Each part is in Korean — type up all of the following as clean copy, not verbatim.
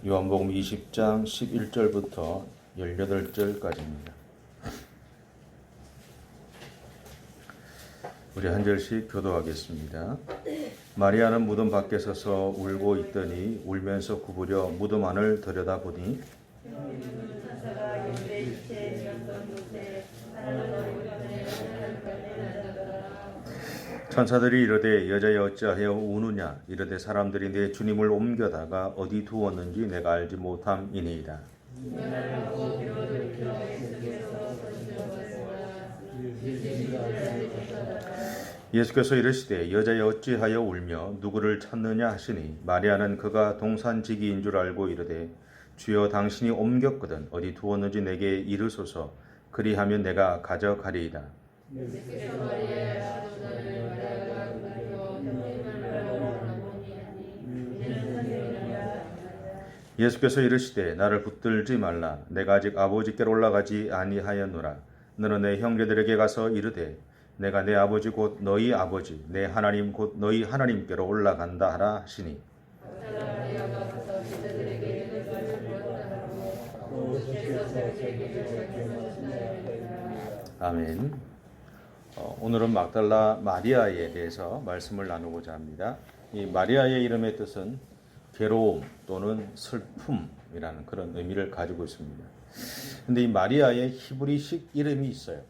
요한복음 20장 11절부터 18절까지입니다. 우리 한 절씩 교도하겠습니다. 마리아는 무덤 밖에 서서 울고 있더니 울면서 구부려 무덤 안을 들여다보니 천사들이 이르되 여자여 어찌하여 우느냐 이르되 사람들이 내 주님을 옮겨다가 어디 두었는지 내가 알지 못함이니이다. 예수께서 이르시되 여자여 어찌하여 울며 누구를 찾느냐 하시니 마리아는 그가 동산지기인 줄 알고 이르되 주여 당신이 옮겼거든 어디 두었는지 내게 이르소서 그리하면 내가 가져가리이다. 예수께서 이르시되 나를 붙들지 말라 내가 아직 아버지께로 올라가지 아니하였노라. 너는 내 형제들에게 가서 이르되 내가 내 아버지 곧 너희 아버지 내 하나님 곧 너희 하나님께로 올라간다 하라 하시니 아멘. 오늘은 막달라 마리아에 대해서 말씀을 나누고자 합니다. 이 마리아의 이름의 뜻은 괴로움 또는 슬픔이라는 그런 의미를 가지고 있습니다. 근데 이 마리아의 히브리식 이름이 있어요.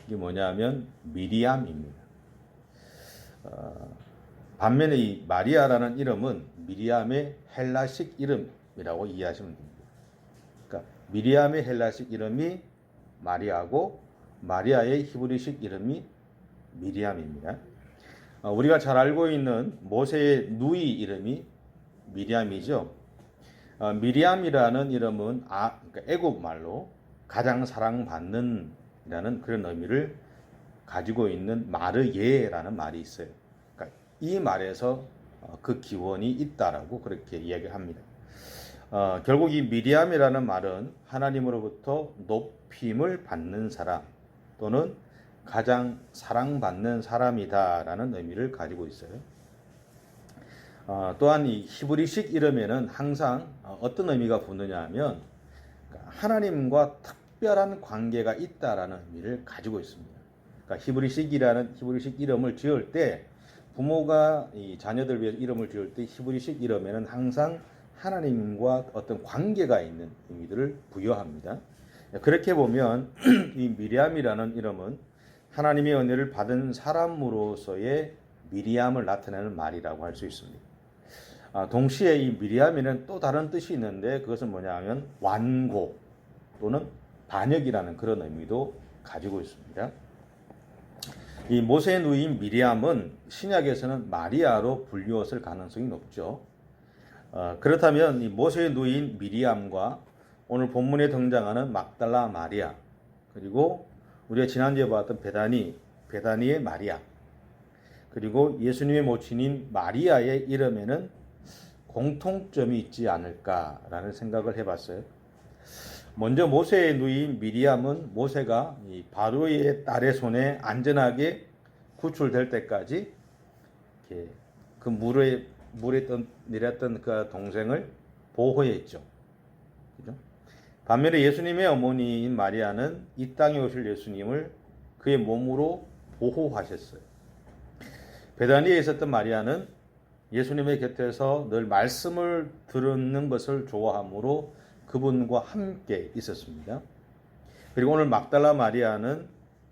이게 뭐냐면 미리암입니다. 반면에 이 마리아라는 이름은 미리암의 헬라식 이름이라고 이해하시면 됩니다. 그러니까 미리암의 헬라식 이름이 마리아고 마리아의 히브리식 이름이 미리암입니다. 우리가 잘 알고 있는 모세의 누이 이름이 미리암이죠. 미리암이라는 이름은 그러니까 애굽 말로 가장 사랑받는 이라는 그런 의미를 가지고 있는 마르예라는 말이 있어요. 그러니까 이 말에서 그 기원이 있다라고 그렇게 이야기합니다. 결국 이 미리암이라는 말은 하나님으로부터 높임을 받는 사람 또는 가장 사랑받는 사람이다라는 의미를 가지고 있어요. 또한 이 히브리식 이름에는 항상 어떤 의미가 붙느냐 하면 하나님과 특별한 관계가 있다라는 의미를 가지고 있습니다. 그러니까 히브리식 이름을 지을 때 부모가 이 자녀들 위해서 이름을 지을 때 히브리식 이름에는 항상 하나님과 어떤 관계가 있는 의미들을 부여합니다. 그렇게 보면 이 미리암이라는 이름은 하나님의 은혜를 받은 사람으로서의 미리암을 나타내는 말이라고 할 수 있습니다. 동시에 이 미리암에는 또 다른 뜻이 있는데 그것은 뭐냐 하면 완고 또는 반역이라는 그런 의미도 가지고 있습니다. 이 모세의 누이인 미리암은 신약에서는 마리아로 불리웠을 가능성이 높죠. 그렇다면 이 모세의 누이인 미리암과 오늘 본문에 등장하는 막달라 마리아 그리고 우리가 지난주에 봤던 베다니의 마리아 그리고 예수님의 모친인 마리아의 이름에는 공통점이 있지 않을까라는 생각을 해봤어요. 먼저 모세의 누이인 미리암은 모세가 이 바로의 딸의 손에 안전하게 구출될 때까지 그 물에 내렸던 그 동생을 보호했죠. 그죠? 반면에 예수님의 어머니인 마리아는 이 땅에 오실 예수님을 그의 몸으로 보호하셨어요. 베다니에 있었던 마리아는 예수님의 곁에서 늘 말씀을 듣는 것을 좋아하므로 그분과 함께 있었습니다. 그리고 오늘 막달라 마리아는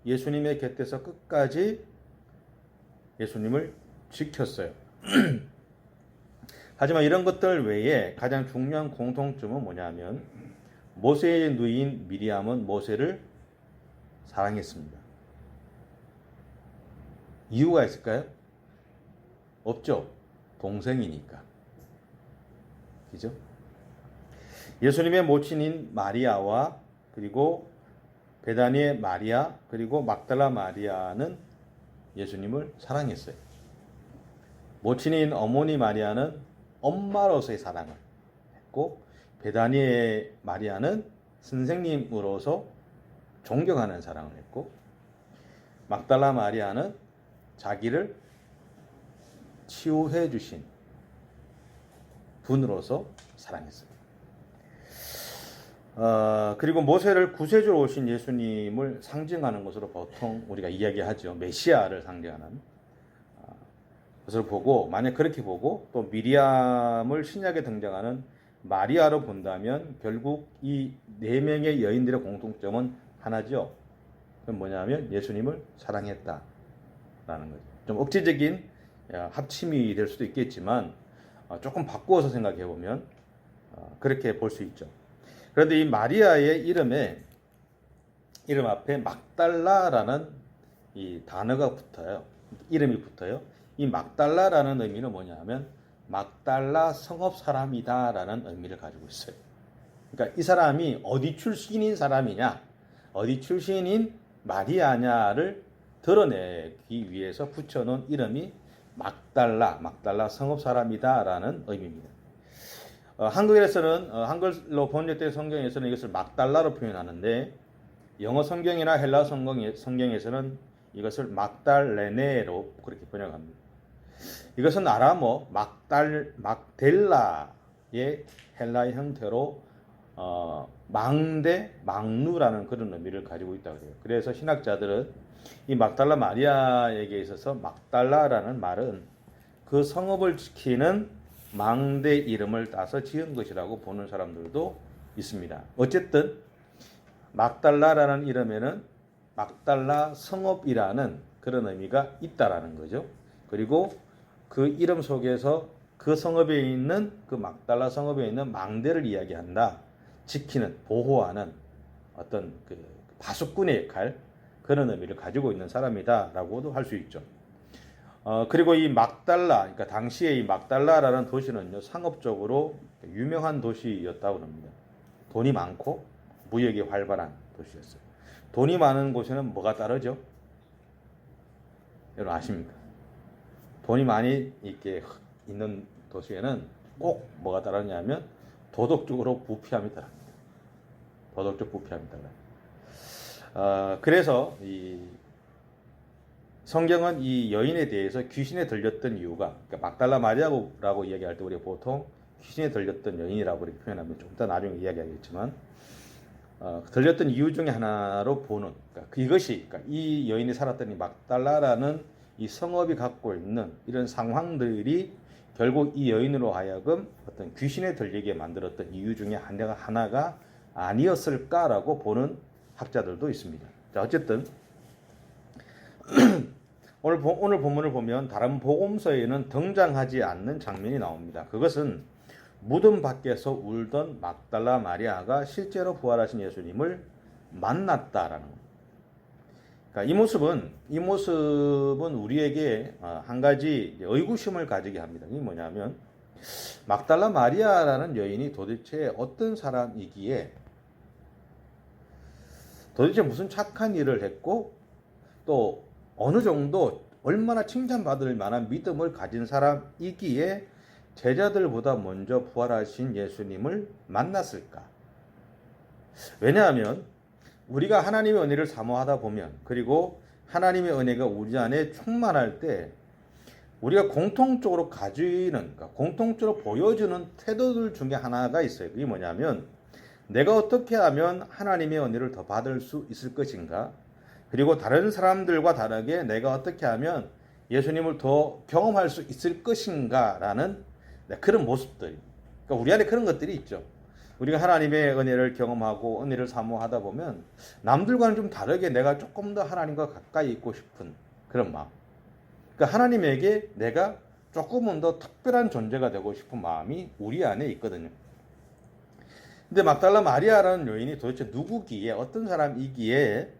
예수님의 곁에서 끝까지 예수님을 지켰어요. 하지만 이런 것들 외에 가장 중요한 공통점은 뭐냐면 모세의 누이인 미리암은 모세를 사랑했습니다. 이유가 있을까요? 없죠. 동생이니까. 그죠? 예수님의 모친인 마리아와 그리고 베다니의 마리아 그리고 막달라 마리아는 예수님을 사랑했어요. 모친인 어머니 마리아는 엄마로서의 사랑을 했고 베다니의 마리아는 선생님으로서 존경하는 사랑을 했고 막달라 마리아는 자기를 치유해 주신 분으로서 사랑했어요. 그리고 모세를 구세주로 오신 예수님을 상징하는 것으로 보통 우리가 이야기하죠. 메시아를 상징하는 것을 보고, 만약 그렇게 보고 또 미리암을 신약에 등장하는 마리아로 본다면 결국 이 네 명의 여인들의 공통점은 하나죠. 그건 뭐냐면 예수님을 사랑했다라는 거죠. 좀 억지적인 합침이 될 수도 있겠지만 조금 바꾸어서 생각해 보면 그렇게 볼 수 있죠. 그런데 이 마리아의 이름 앞에 막달라라는 이 단어가 붙어요. 이름이 붙어요. 이 막달라라는 의미는 뭐냐면 막달라 성읍 사람이다라는 의미를 가지고 있어요. 그러니까 이 사람이 어디 출신인 사람이냐, 어디 출신인 마리아냐를 드러내기 위해서 붙여놓은 이름이 막달라 성읍 사람이다라는 의미입니다. 한글에서는 한글로 번역된 성경에서는 이것을 막달라로 표현하는데 영어 성경이나 헬라 성경에서는 이것을 막달레네로 그렇게 번역합니다. 이것은 아람어 막델라의 헬라의 형태로 망대, 망누라는 그런 의미를 가지고 있다고 해요. 그래서 신학자들은 이 막달라 마리아에게 있어서 막달라라는 말은 그 성읍을 지키는 망대 이름을 따서 지은 것이라고 보는 사람들도 있습니다. 어쨌든 막달라라는 이름에는 막달라 성읍이라는 그런 의미가 있다라는 거죠. 그리고 그 이름 속에서 그 성읍에 있는 그 막달라 성읍에 있는 망대를 이야기한다. 지키는, 보호하는 어떤 그 파수꾼의 역할, 그런 의미를 가지고 있는 사람이다라고도 할 수 있죠. 그리고 이 막달라, 그러니까 당시에 이 막달라라는 도시는요, 상업적으로 유명한 도시였다고 합니다. 돈이 많고 무역이 활발한 도시였어요. 돈이 많은 곳에는 뭐가 따르죠? 여러분 아십니까? 돈이 많이 이렇게 있는 도시에는 꼭 뭐가 따르냐면 도덕적으로 부패함이 따릅니다. 도덕적 부패함이 따라요. 그래서 이 성경은 이 여인에 대해서 귀신에 들렸던 이유가, 그러니까 막달라 마리아라고 이야기할 때 우리가 보통 귀신에 들렸던 여인이라고 이렇게 표현하면 좀 이따 나중에 이야기하겠지만 들렸던 이유 중에 하나로 보는, 그러니까 이것이, 그러니까 이 여인이 살았던 이 막달라라는 이 성읍이 갖고 있는 이런 상황들이 결국 이 여인으로 하여금 어떤 귀신에 들리게 만들었던 이유 중에 하나가 아니었을까라고 보는 학자들도 있습니다. 자, 어쨌든 오늘 본문을 보면 다른 복음서에는 등장하지 않는 장면이 나옵니다. 그것은 무덤 밖에서 울던 막달라 마리아가 실제로 부활하신 예수님을 만났다라는 겁니다. 그러니까 이 모습은 우리에게 한 가지 의구심을 가지게 합니다. 이게 뭐냐면 막달라 마리아라는 여인이 도대체 어떤 사람이기에, 도대체 무슨 착한 일을 했고 또 어느 정도 얼마나 칭찬받을 만한 믿음을 가진 사람이기에 제자들보다 먼저 부활하신 예수님을 만났을까? 왜냐하면 우리가 하나님의 은혜를 사모하다 보면, 그리고 하나님의 은혜가 우리 안에 충만할 때 우리가 공통적으로 가지는, 그러니까 공통적으로 보여주는 태도들 중에 하나가 있어요. 그게 뭐냐면 내가 어떻게 하면 하나님의 은혜를 더 받을 수 있을 것인가, 그리고 다른 사람들과 다르게 내가 어떻게 하면 예수님을 더 경험할 수 있을 것인가라는 그런 모습들. 그러니까 우리 안에 그런 것들이 있죠. 우리가 하나님의 은혜를 경험하고 은혜를 사모하다 보면 남들과는 좀 다르게 내가 조금 더 하나님과 가까이 있고 싶은 그런 마음. 그러니까 하나님에게 내가 조금은 더 특별한 존재가 되고 싶은 마음이 우리 안에 있거든요. 근데 막달라 마리아라는 여인이 도대체 누구기에, 어떤 사람이기에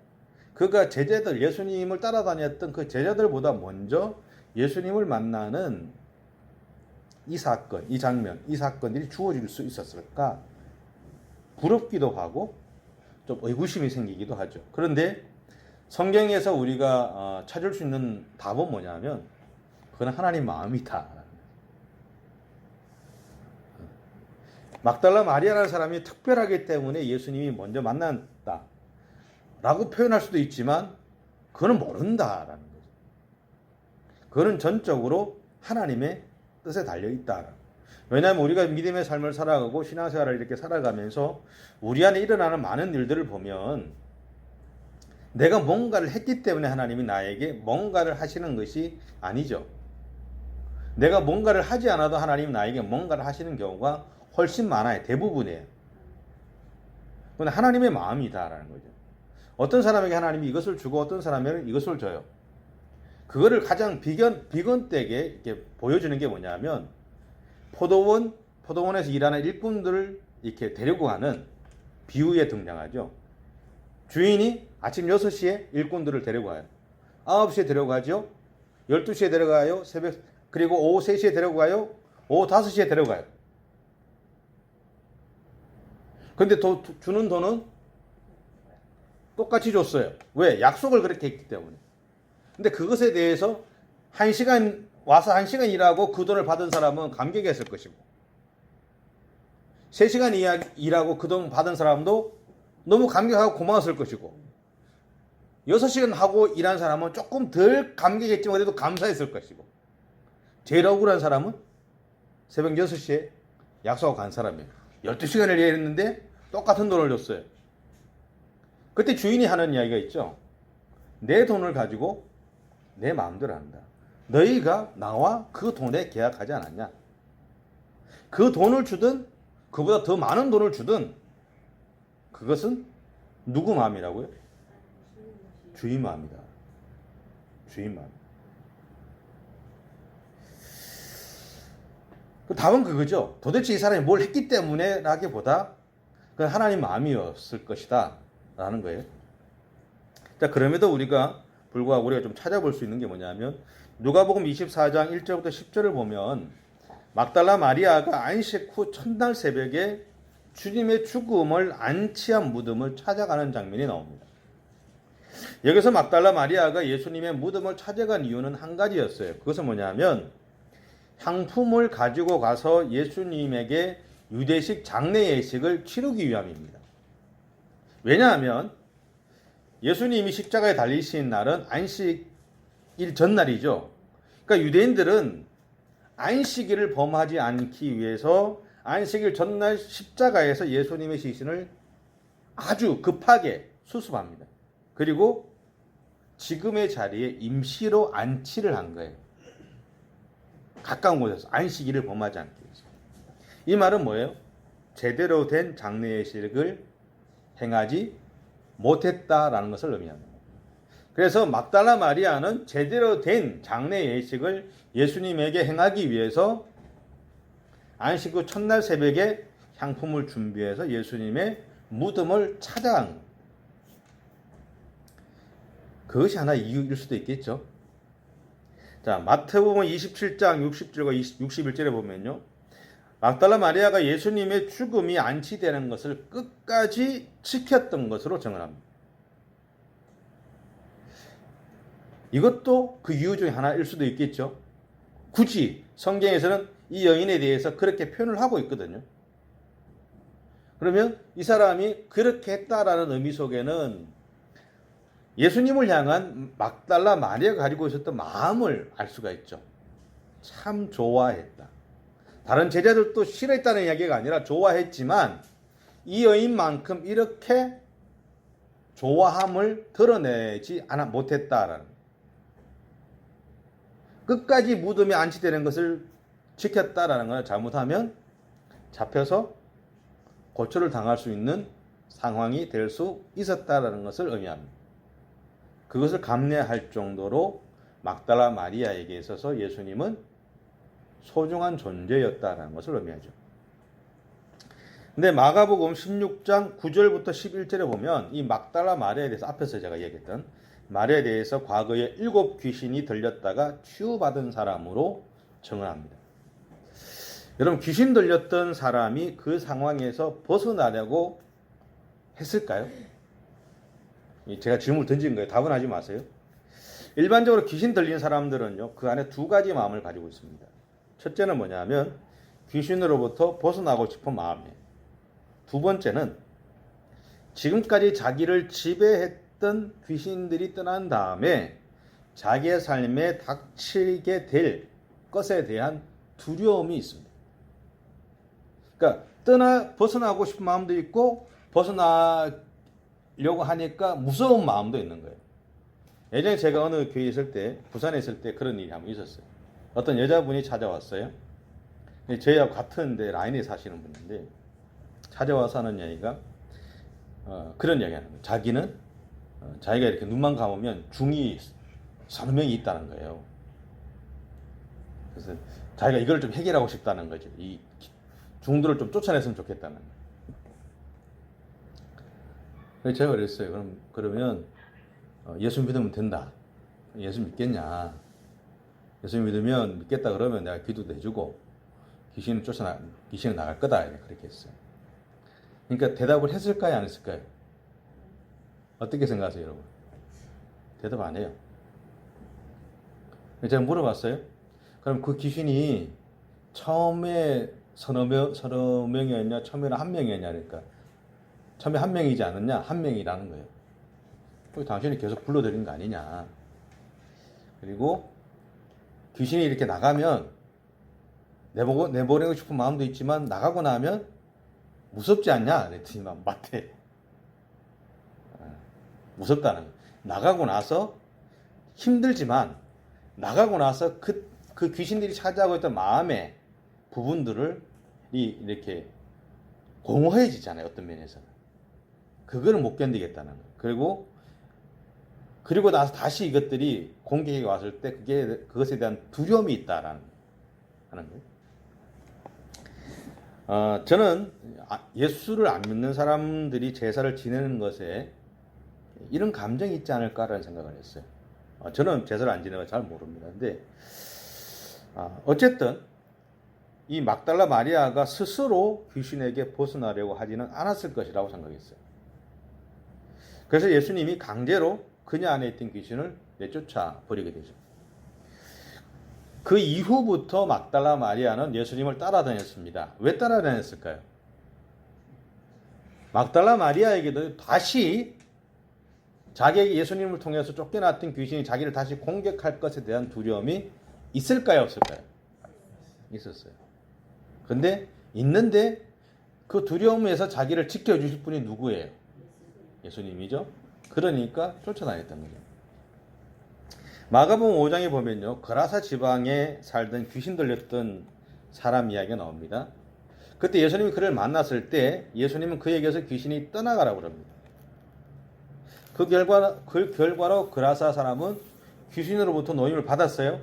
그가 제자들, 예수님을 따라다녔던 그 제자들보다 먼저 예수님을 만나는 이 사건, 이 장면, 이 사건들이 주어질 수 있었을까? 부럽기도 하고 좀 의구심이 생기기도 하죠. 그런데 성경에서 우리가 찾을 수 있는 답은 뭐냐면 그건 하나님 마음이다. 막달라 마리아라는 사람이 특별하기 때문에 예수님이 먼저 만났다 라고 표현할 수도 있지만 그거는 모른다라는 거죠. 그거는 전적으로 하나님의 뜻에 달려있다. 왜냐하면 우리가 믿음의 삶을 살아가고 신앙생활을 이렇게 살아가면서 우리 안에 일어나는 많은 일들을 보면 내가 뭔가를 했기 때문에 하나님이 나에게 뭔가를 하시는 것이 아니죠. 내가 뭔가를 하지 않아도 하나님이 나에게 뭔가를 하시는 경우가 훨씬 많아요. 대부분이에요. 그건 하나님의 마음이다라는 거죠. 어떤 사람에게 하나님이 이것을 주고 어떤 사람에게는 이것을 줘요. 그거를 가장 비건되게 이렇게 보여주는 게 뭐냐면 포도원에서 일하는 일꾼들을 이렇게 데리고 가는 비유에 등장하죠. 주인이 아침 6시에 일꾼들을 데리고 가요. 9시에 데려가죠. 12시에 데려가요. 그리고 오후 3시에 데려가요. 오후 5시에 데려가요. 근데 주는 돈은 똑같이 줬어요. 왜? 약속을 그렇게 했기 때문에. 근데 그것에 대해서 1시간 와서 1시간 일하고 그 돈을 받은 사람은 감격했을 것이고 3시간 일하고 그 돈 받은 사람도 너무 감격하고 고마웠을 것이고 6시간 하고 일한 사람은 조금 덜 감격했지만 그래도 감사했을 것이고 제일 억울한 사람은 새벽 6시에 약속하고 간 사람이에요. 12시간을 일했는데 똑같은 돈을 줬어요. 그때 주인이 하는 이야기가 있죠. 내 돈을 가지고 내 마음대로 한다. 너희가 나와 그 돈에 계약하지 않았냐? 그 돈을 주든 그보다 더 많은 돈을 주든 그것은 누구 마음이라고요? 주인 마음이다. 주인 마음. 답은 그거죠. 도대체 이 사람이 뭘 했기 때문에 라기보다 그건 하나님 마음이었을 것이다 라는 거예요. 자, 그럼에도 우리가 불구하고 우리가 좀 찾아볼 수 있는 게 뭐냐면 누가복음 24장 1절부터 10절을 보면 막달라 마리아가 안식 후 첫날 새벽에 주님의 죽음을 안치한 무덤을 찾아가는 장면이 나옵니다. 여기서 막달라 마리아가 예수님의 무덤을 찾아간 이유는 한 가지였어요. 그것은 뭐냐면 향품을 가지고 가서 예수님에게 유대식 장례 예식을 치르기 위함입니다. 왜냐하면 예수님이 십자가에 달리신 날은 안식일 전날이죠. 그러니까 유대인들은 안식일을 범하지 않기 위해서 안식일 전날 십자가에서 예수님의 시신을 아주 급하게 수습합니다. 그리고 지금의 자리에 임시로 안치를 한 거예요. 가까운 곳에서 안식일을 범하지 않기 위해서. 이 말은 뭐예요? 제대로 된 장례 예식을 행하지 못했다라는 것을 의미합니다. 그래서 막달라 마리아는 제대로 된 장례 예식을 예수님에게 행하기 위해서 안식 후 첫날 새벽에 향품을 준비해서 예수님의 무덤을 찾아간 거예요. 그것이 하나의 이유일 수도 있겠죠. 자, 마태복음 27장 60절과 61절에 보면요. 막달라 마리아가 예수님의 죽음이 안치되는 것을 끝까지 지켰던 것으로 증언합니다. 이것도 그 이유 중에 하나일 수도 있겠죠. 굳이 성경에서는 이 여인에 대해서 그렇게 표현을 하고 있거든요. 그러면 이 사람이 그렇게 했다라는 의미 속에는 예수님을 향한 막달라 마리아가 가지고 있었던 마음을 알 수가 있죠. 참 좋아했다. 다른 제자들도 싫어했다는 이야기가 아니라 좋아했지만 이 여인만큼 이렇게 좋아함을 드러내지 못했다라는, 끝까지 무덤에 안치되는 것을 지켰다라는 걸 잘못하면 잡혀서 고초를 당할 수 있는 상황이 될 수 있었다라는 것을 의미합니다. 그것을 감내할 정도로 막달라 마리아에게 있어서 예수님은 소중한 존재였다는 것을 의미하죠. 근데 마가복음 16장 9절부터 11절에 보면 이 막달라 마리아에 대해서 앞에서 제가 얘기했던 마리아에 대해서 과거에 7 귀신이 들렸다가 치유받은 사람으로 증언합니다. 여러분, 귀신 들렸던 사람이 그 상황에서 벗어나려고 했을까요? 제가 질문을 던진 거예요. 답은 하지 마세요. 일반적으로 귀신 들린 사람들은요, 그 안에 2가지 마음을 가지고 있습니다. 첫째는 뭐냐면 귀신으로부터 벗어나고 싶은 마음이에요. 2번째는 지금까지 자기를 지배했던 귀신들이 떠난 다음에 자기의 삶에 닥치게 될 것에 대한 두려움이 있습니다. 그러니까 벗어나고 싶은 마음도 있고 벗어나려고 하니까 무서운 마음도 있는 거예요. 예전에 제가 어느 교회에 있을 때, 부산에 있을 때 그런 일이 한번 있었어요. 어떤 여자분이 찾아왔어요. 저희하고 같은데 라인에 사시는 분인데 찾아와서 하는 이야기가 그런 이야기 하는 거예요. 자기는 자기가 이렇게 눈만 감으면 중이 서너 명이 있다는 거예요. 그래서 자기가 이걸 좀 해결하고 싶다는 거죠. 이 중들을 좀 쫓아냈으면 좋겠다는 거예요. 그래서 제가 그랬어요. 그러면 예수 믿으면 된다. 예수 믿겠냐? 예수 믿으면 믿겠다 그러면 내가 기도도 해주고 귀신은 나갈 거다. 그렇게 했어요. 그러니까 대답을 했을까요? 안 했을까요? 어떻게 생각하세요, 여러분? 대답 안 해요. 제가 물어봤어요. 그럼 그 귀신이 처음에 서너 명이었냐? 처음에는 한 명이었냐? 그러니까 처음에 한 명이지 않았냐? 한 명이라는 거예요. 당신이 계속 불러들인 거 아니냐? 그리고 귀신이 이렇게 나가면 내보내고 싶은 마음도 있지만 나가고 나면 무섭지 않냐? 그랬더니 맞대. 무섭다는 거예요. 나가고 나서 힘들지만 나가고 나서 그 귀신들이 차지하고 있던 마음의 부분들을 이렇게 공허해지잖아요. 어떤 면에서는. 그거를 못 견디겠다는 거예요. 그리고 나서 다시 이것들이 공격이 왔을 때 그것에 대한 두려움이 있다라는 하는 거예요. 저는 예수를 안 믿는 사람들이 제사를 지내는 것에 이런 감정이 있지 않을까라는 생각을 했어요. 저는 제사를 안 지내고 잘 모릅니다. 근데 어쨌든 이 막달라 마리아가 스스로 귀신에게 벗어나려고 하지는 않았을 것이라고 생각했어요. 그래서 예수님이 강제로 그녀 안에 있던 귀신을 내쫓아 버리게 되죠. 그 이후부터 막달라 마리아는 예수님을 따라다녔습니다. 왜 따라다녔을까요? 막달라 마리아에게도 다시 자기에게 예수님을 통해서 쫓겨났던 귀신이 자기를 다시 공격할 것에 대한 두려움이 있을까요? 없을까요? 있었어요. 근데 있는데 그 두려움에서 자기를 지켜주실 분이 누구예요? 예수님이죠. 그러니까 쫓아다녔던 거죠. 마가복음 5장에 보면요. 거라사 지방에 살던 귀신 들렸던 사람 이야기가 나옵니다. 그때 예수님이 그를 만났을 때 예수님은 그에게서 귀신이 떠나가라고 합니다. 그 결과로 거라사 사람은 귀신으로부터 노임을 받았어요.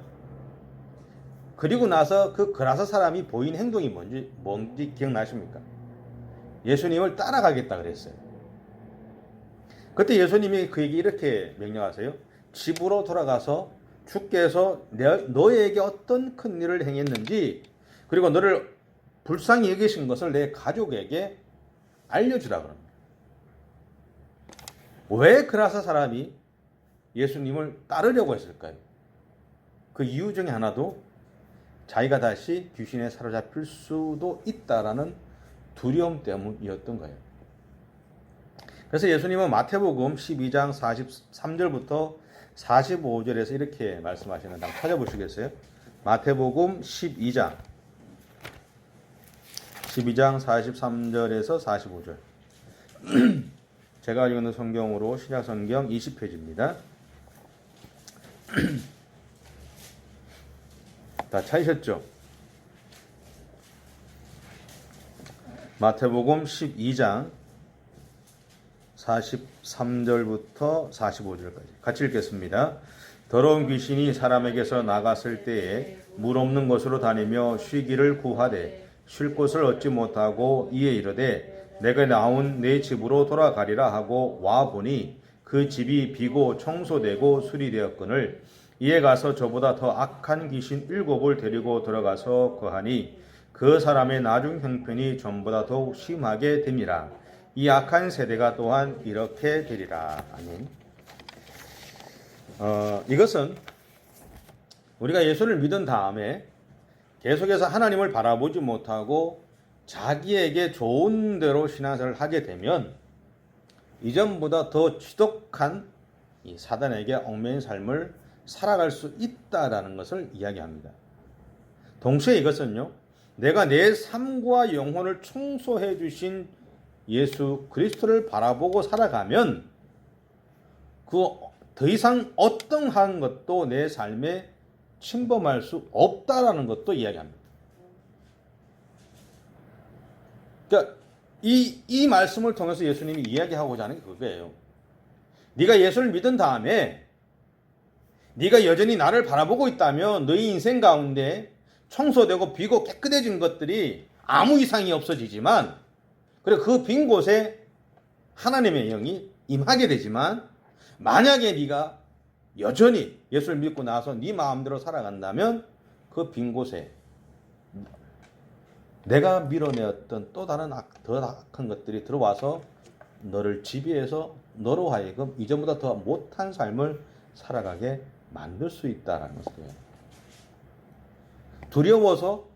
그리고 나서 그 거라사 사람이 보인 행동이 뭔지 기억나십니까? 예수님을 따라가겠다 그랬어요. 그때 예수님이 그에게 이렇게 명령하세요. 집으로 돌아가서 주께서 너에게 어떤 큰 일을 행했는지 그리고 너를 불쌍히 여기신 것을 내 가족에게 알려주라 그럽니다. 왜 거라사 사람이 예수님을 따르려고 했을까요? 그 이유 중에 하나도 자기가 다시 귀신에 사로잡힐 수도 있다라는 두려움 때문이었던 거예요. 그래서 예수님은 마태복음 12장 43절부터 45절에서 이렇게 말씀하시는데 한번 찾아보시겠어요? 마태복음 12장 43절에서 45절 제가 읽는 성경으로 신약성경 20페이지입니다. 다 찾으셨죠? 마태복음 12장 43절부터 45절까지 같이 읽겠습니다. 더러운 귀신이 사람에게서 나갔을 때에 물 없는 곳으로 다니며 쉬기를 구하되 쉴 곳을 얻지 못하고 이에 이르되 내가 나온 내 집으로 돌아가리라 하고 와보니 그 집이 비고 청소되고 수리되었거늘 이에 가서 저보다 더 악한 귀신 7을 데리고 들어가서 거하니 그 사람의 나중 형편이 전보다 더욱 심하게 됩니다. 이 악한 세대가 또한 이렇게 되리라. 아멘. 이것은 우리가 예수를 믿은 다음에 계속해서 하나님을 바라보지 못하고 자기에게 좋은 대로 신앙생활을 하게 되면 이전보다 더 지독한 이 사단에게 얽매인 삶을 살아갈 수 있다라는 것을 이야기합니다. 동시에 이것은요, 내가 내 삶과 영혼을 청소해 주신 예수 그리스도를 바라보고 살아가면 그 더 이상 어떠한 것도 내 삶에 침범할 수 없다라는 것도 이야기합니다. 그러니까 이 말씀을 통해서 예수님이 이야기하고자 하는 게 그거예요. 네가 예수를 믿은 다음에 네가 여전히 나를 바라보고 있다면 너희 인생 가운데 청소되고 비고 깨끗해진 것들이 아무 이상이 없어지지만, 그리고 그 빈 곳에 하나님의 영이 임하게 되지만, 만약에 네가 여전히 예수를 믿고 나서 네 마음대로 살아간다면 그 빈 곳에 내가 밀어내었던 또 다른 더 악한 것들이 들어와서 너를 지배해서 너로 하여금 이전보다 더 못한 삶을 살아가게 만들 수 있다라는 것이에요. 두려워서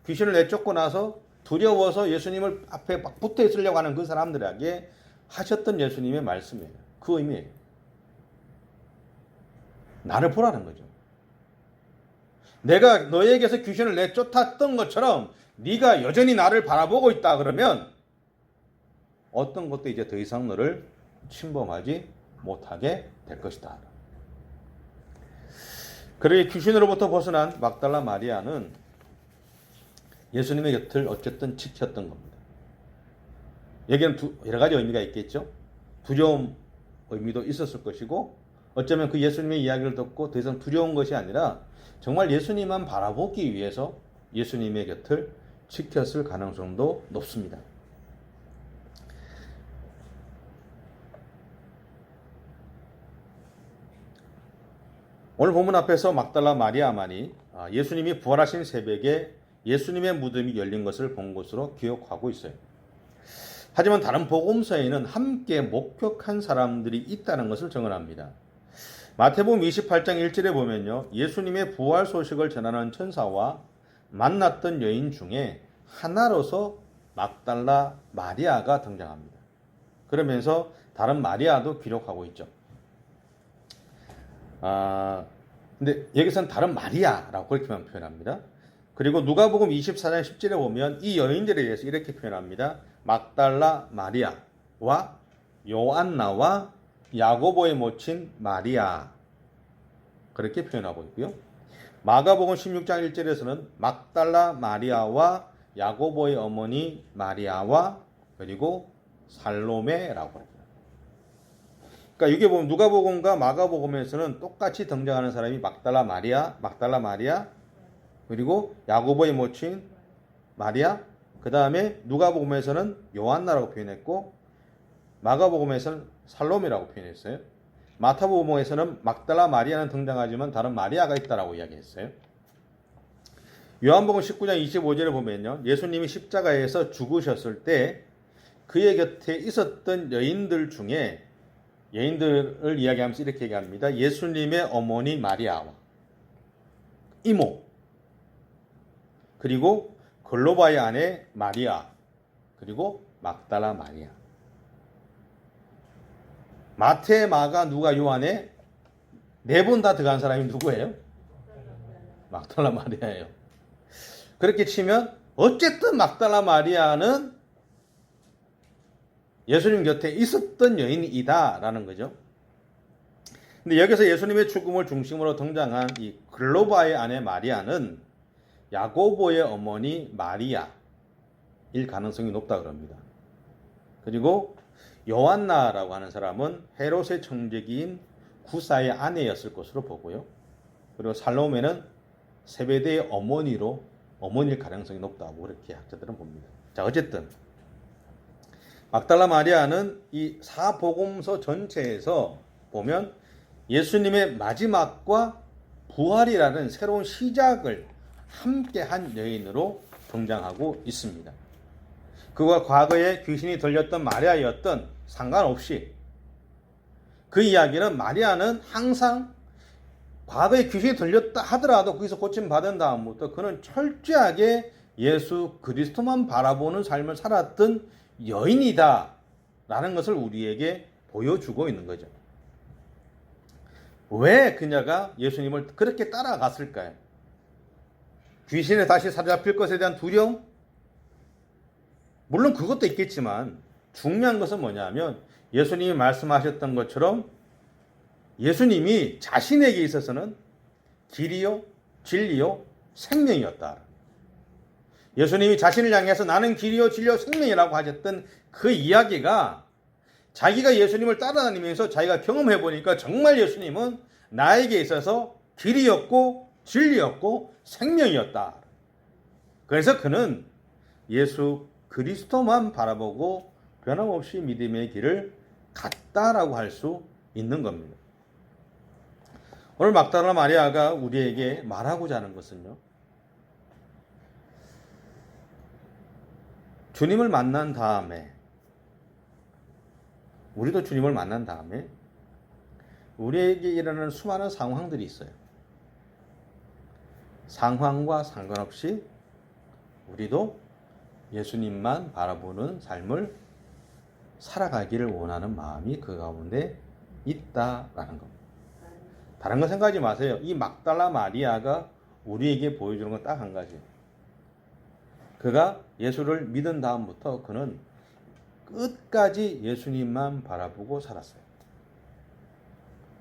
귀신을 내쫓고 나서 두려워서 예수님을 앞에 막 붙어 있으려고 하는 그 사람들에게 하셨던 예수님의 말씀이에요. 그 의미예요. 나를 보라는 거죠. 내가 너에게서 귀신을 내쫓았던 것처럼 네가 여전히 나를 바라보고 있다 그러면 어떤 것도 이제 더 이상 너를 침범하지 못하게 될 것이다. 그러기 귀신으로부터 벗어난 막달라 마리아는 예수님의 곁을 어쨌든 지켰던 겁니다. 여기는 여러 가지 의미가 있겠죠. 두려움 의미도 있었을 것이고, 어쩌면 그 예수님의 이야기를 듣고 더 이상 두려운 것이 아니라 정말 예수님만 바라보기 위해서 예수님의 곁을 지켰을 가능성도 높습니다. 오늘 본문 앞에서 막달라 마리아만이 예수님이 부활하신 새벽에 예수님의 무덤이 열린 것을 본 것으로 기억하고 있어요. 하지만 다른 복음서에는 함께 목격한 사람들이 있다는 것을 증언합니다. 마태복음 28장 1절에 보면요, 예수님의 부활 소식을 전하는 천사와 만났던 여인 중에 하나로서 막달라 마리아가 등장합니다. 그러면서 다른 마리아도 기록하고 있죠. 근데 여기서는 다른 마리아라고 그렇게만 표현합니다. 그리고 누가복음 24장 10절에 보면 이 여인들에 대해서 이렇게 표현합니다. 막달라 마리아와 요안나와 야고보의 모친 마리아, 그렇게 표현하고 있고요. 마가복음 16장 1절에서는 막달라 마리아와 야고보의 어머니 마리아와 그리고 살로메라고 합니다. 그러니까 이게 보면 누가복음과 마가복음에서는 똑같이 등장하는 사람이 막달라 마리아, 그리고 야고보의 모친 마리아, 그 다음에 누가복음에서는 요한나라고 표현했고, 마가복음에서는 살로메라고 표현했어요. 마태복음에서는 막달라 마리아는 등장하지만 다른 마리아가 있다라고 이야기했어요. 요한복음 19장 25절에 보면요, 예수님이 십자가에서 죽으셨을 때 그의 곁에 있었던 여인들 중에, 여인들을 이야기하면서 이렇게 얘기합니다. 예수님의 어머니 마리아와 이모, 그리고 글로바의 아내 마리아, 그리고 막달라 마리아. 마태, 마가, 누가, 요한에 네 번 다 들어간 사람이 누구예요? 막달라 마리아예요. 그렇게 치면 어쨌든 막달라 마리아는 예수님 곁에 있었던 여인이다라는 거죠. 근데 여기서 예수님의 죽음을 중심으로 등장한 이 글로바의 아내 마리아는 야고보의 어머니 마리아일 가능성이 높다 그럽니다. 그리고 요한나라고 하는 사람은 헤롯의 청지기인 구사의 아내였을 것으로 보고요. 그리고 살로메는 세베대의 어머니일 가능성이 높다고 그렇게 학자들은 봅니다. 자, 어쨌든 막달라 마리아는 이 사복음서 전체에서 보면 예수님의 마지막과 부활이라는 새로운 시작을 함께한 여인으로 등장하고 있습니다. 그가 과거에 귀신이 들렸던 마리아였던 상관없이 그 이야기는, 마리아는 항상 과거에 귀신이 들렸다 하더라도 거기서 고침받은 다음부터 그는 철저하게 예수 그리스도만 바라보는 삶을 살았던 여인이다 라는 것을 우리에게 보여주고 있는 거죠. 왜 그녀가 예수님을 그렇게 따라갔을까요? 귀신에 다시 사로잡힐 것에 대한 두려움? 물론 그것도 있겠지만 중요한 것은 뭐냐면 예수님이 말씀하셨던 것처럼 예수님이 자신에게 있어서는 길이요, 진리요, 생명이었다. 예수님이 자신을 향해서 나는 길이요, 진리요, 생명이라고 하셨던 그 이야기가 자기가 예수님을 따라다니면서 자기가 경험해 보니까 정말 예수님은 나에게 있어서 길이었고 진리였고 생명이었다. 그래서 그는 예수 그리스도만 바라보고 변함없이 믿음의 길을 갔다라고 할 수 있는 겁니다. 오늘 막달라 마리아가 우리에게 말하고자 하는 것은요, 주님을 만난 다음에, 우리도 주님을 만난 다음에 우리에게 일어나는 수많은 상황들이 있어요. 상황과 상관없이 우리도 예수님만 바라보는 삶을 살아가기를 원하는 마음이 그 가운데 있다라는 겁니다. 다른 거 생각하지 마세요. 이 막달라 마리아가 우리에게 보여주는 건 딱 한 가지. 그가 예수를 믿은 다음부터 그는 끝까지 예수님만 바라보고 살았어요.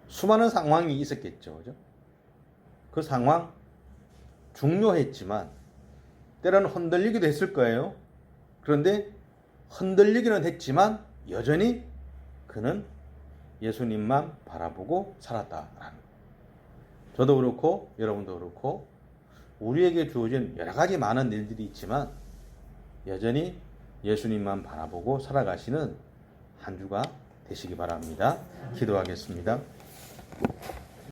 수많은 상황이 있었겠죠. 그죠? 그 상황 중요했지만 때로는 흔들리기도 했을 거예요. 그런데 흔들리기는 했지만 여전히 그는 예수님만 바라보고 살았다라는 거예요. 저도 그렇고 여러분도 그렇고 우리에게 주어진 여러 가지 많은 일들이 있지만 여전히 예수님만 바라보고 살아가시는 한 주가 되시기 바랍니다. 기도하겠습니다.